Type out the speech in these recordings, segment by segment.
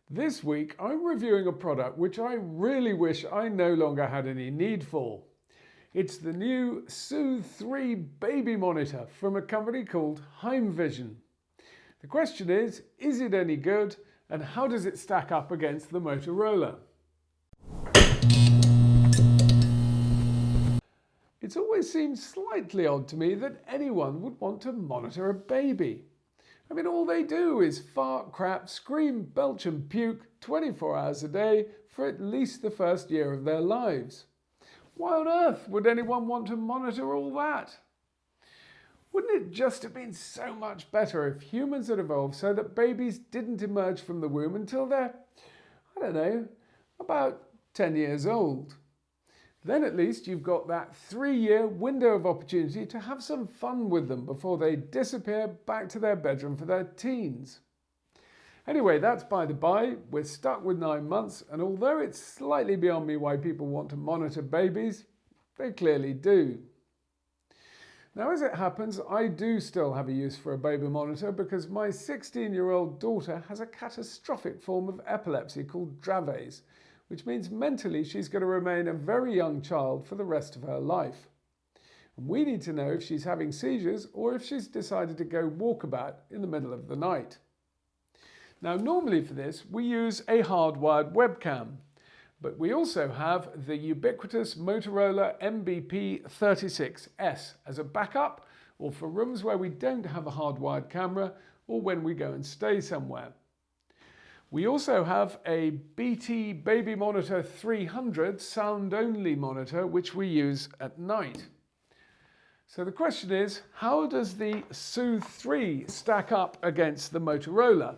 This week I'm reviewing a product which I really wish I no longer had any need for. It's the new Soothe 3 baby monitor from a company called HeimVision. The question is it any good and how does it stack up against the Motorola? It's always seemed slightly odd to me that anyone would want to monitor a baby. I mean, all they do is fart, crap, scream, belch and puke 24 hours a day for at least the first year of their lives. Why on earth would anyone want to monitor all that? Wouldn't it just have been so much better if humans had evolved so that babies didn't emerge from the womb until they're, about 10 years old? Then at least you've got that 3-year window of opportunity to have some fun with them before they disappear back to their bedroom for their teens. Anyway, that's by the by. We're stuck with 9 months, and although it's slightly beyond me why people want to monitor babies, they clearly do. Now, as it happens, I do still have a use for a baby monitor because my 16-year-old daughter has a catastrophic form of epilepsy called Dravet's, which means mentally she's going to remain a very young child for the rest of her life. And we need to know if she's having seizures or if she's decided to go walkabout in the middle of the night. Now, normally for this, we use a hardwired webcam, but we also have the ubiquitous Motorola MBP36S as a backup, or for rooms where we don't have a hardwired camera, or when we go and stay somewhere. We also have a BT Baby Monitor 300 sound-only monitor, which we use at night. So the question is, how does the Soothe 3 stack up against the Motorola?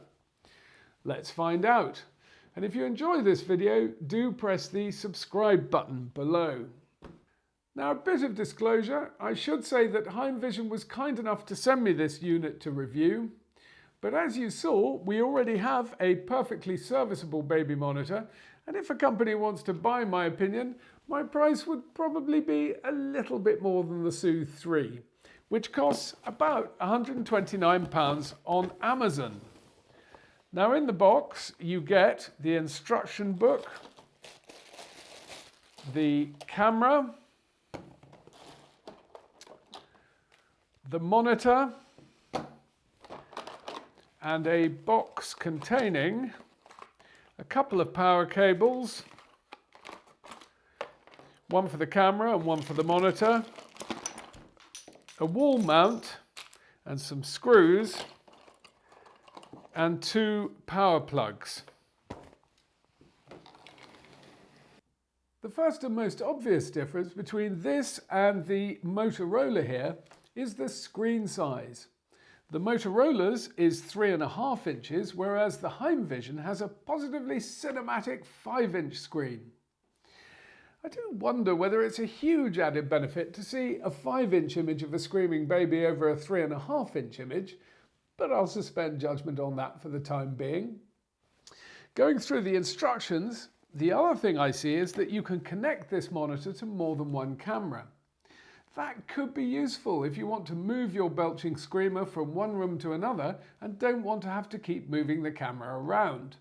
Let's find out. And if you enjoy this video, do press the subscribe button below. Now, a bit of disclosure, I should say that HeimVision was kind enough to send me this unit to review. But as you saw, we already have a perfectly serviceable baby monitor, and if a company wants to buy my opinion, my price would probably be a little bit more than the Soothe 3, which costs about £129 on Amazon. Now in the box you get the instruction book, the camera, the monitor, and a box containing a couple of power cables, one for the camera and one for the monitor, a wall mount and some screws, and 2 power plugs. The first and most obvious difference between this and the Motorola here is the screen size. The Motorola's is 3.5 inches, whereas the HeimVision has a positively cinematic 5-inch screen. I do wonder whether it's a huge added benefit to see a 5-inch image of a screaming baby over a 3.5-inch image, but I'll suspend judgment on that for the time being. Going through the instructions, the other thing I see is that you can connect this monitor to more than one camera. That could be useful if you want to move your belching screamer from one room to another and don't want to have to keep moving the camera around.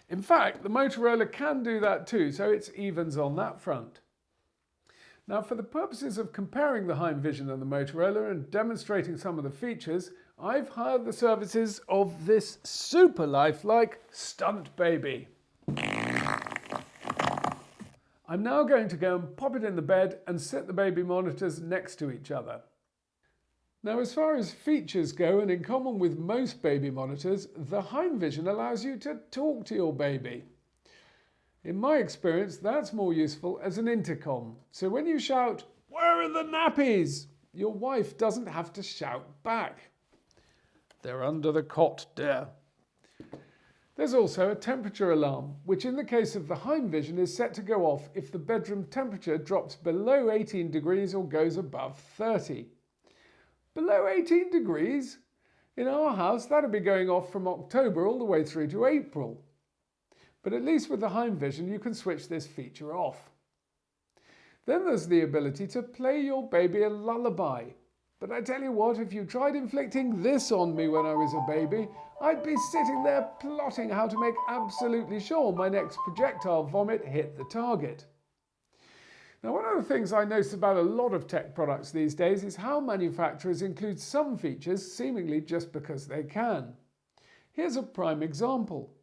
In fact, the Motorola can do that too, so it's evens on that front. Now, for the purposes of comparing the HeimVision and the Motorola and demonstrating some of the features, I've hired the services of this super lifelike stunt baby. I'm now going to go and pop it in the bed and sit the baby monitors next to each other. Now, as far as features go, and in common with most baby monitors, the HeimVision allows you to talk to your baby. In my experience, that's more useful as an intercom. So when you shout, "Where are the nappies?" your wife doesn't have to shout back. "They're under the cot, dear." There's also a temperature alarm, which in the case of the HeimVision is set to go off if the bedroom temperature drops below 18 degrees or goes above 30. Below 18 degrees? In our house, that'd be going off from October all the way through to April. But at least with the HeimVision, you can switch this feature off. Then there's the ability to play your baby a lullaby. But I tell you what, if you tried inflicting this on me when I was a baby, I'd be sitting there plotting how to make absolutely sure my next projectile vomit hit the target. Now, one of the things I notice about a lot of tech products these days is how manufacturers include some features seemingly just because they can. Here's a prime example.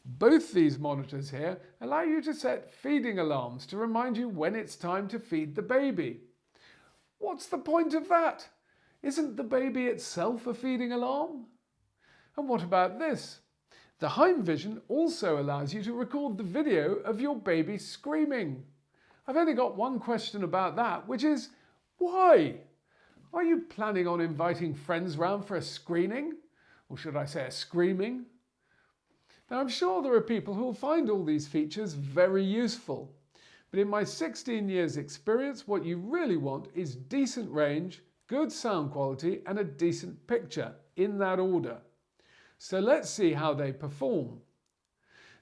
Both these monitors here allow you to set feeding alarms to remind you when it's time to feed the baby. What's the point of that? Isn't the baby itself a feeding alarm? And what about this? The HeimVision also allows you to record the video of your baby screaming. I've only got one question about that, which is, why? Are you planning on inviting friends round for a screening? Or should I say a screaming? Now, I'm sure there are people who will find all these features very useful. But in my 16 years experience, what you really want is decent range, good sound quality, and a decent picture, in that order. So let's see how they perform.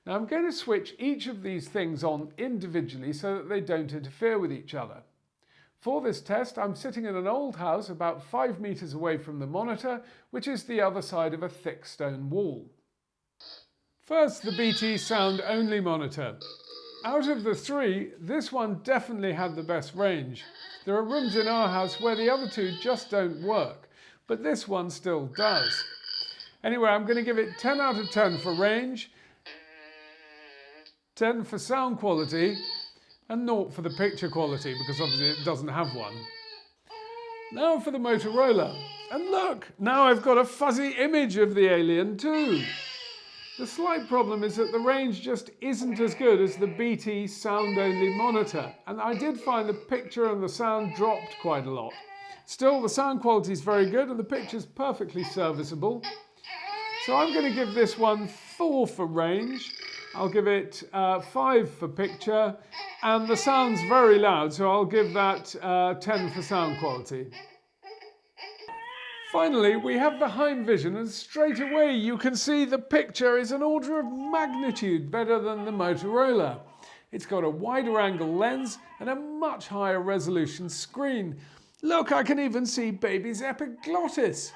Now I'm going to switch each of these things on individually so that they don't interfere with each other. For this test, I'm sitting in an old house about 5 meters away from the monitor, which is the other side of a thick stone wall. First, the BT sound only monitor. Out of the three, this one definitely had the best range. There are rooms in our house where the other two just don't work, but this one still does. Anyway, I'm going to give it 10 out of 10 for range, 10 for sound quality, and 0 for the picture quality, because obviously it doesn't have one. Now for the Motorola. And look, now I've got a fuzzy image of the alien too. The slight problem is that the range just isn't as good as the BT sound-only monitor, and I did find the picture and the sound dropped quite a lot. Still, the sound quality is very good and the picture's perfectly serviceable. So I'm going to give this one 4 for range. I'll give it 5 for picture, and the sound's very loud, so I'll give that 10 for sound quality. Finally, we have the HeimVision, and straight away you can see the picture is an order of magnitude better than the Motorola. It's got a wider angle lens and a much higher resolution screen. Look, I can even see baby's epiglottis.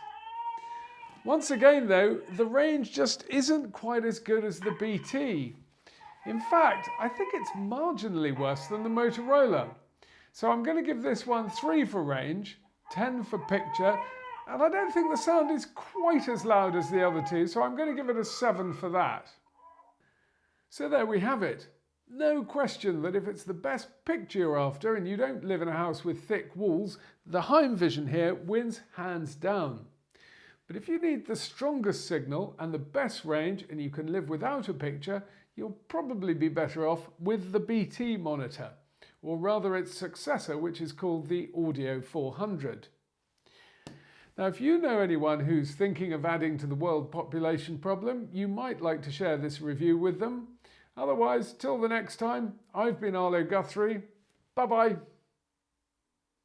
Once again though, the range just isn't quite as good as the BT. In fact, I think it's marginally worse than the Motorola. So I'm going to give this one 3 for range, 10 for picture, and I don't think the sound is quite as loud as the other two, so I'm going to give it a 7 for that. So there we have it. No question that if it's the best picture you're after and you don't live in a house with thick walls, the HeimVision here wins hands down. But if you need the strongest signal and the best range and you can live without a picture, you'll probably be better off with the BT monitor, or rather its successor, which is called the Audio 400. Now, if you know anyone who's thinking of adding to the world population problem, you might like to share this review with them. Otherwise, till the next time, I've been Arlo Guthrie. Bye-bye.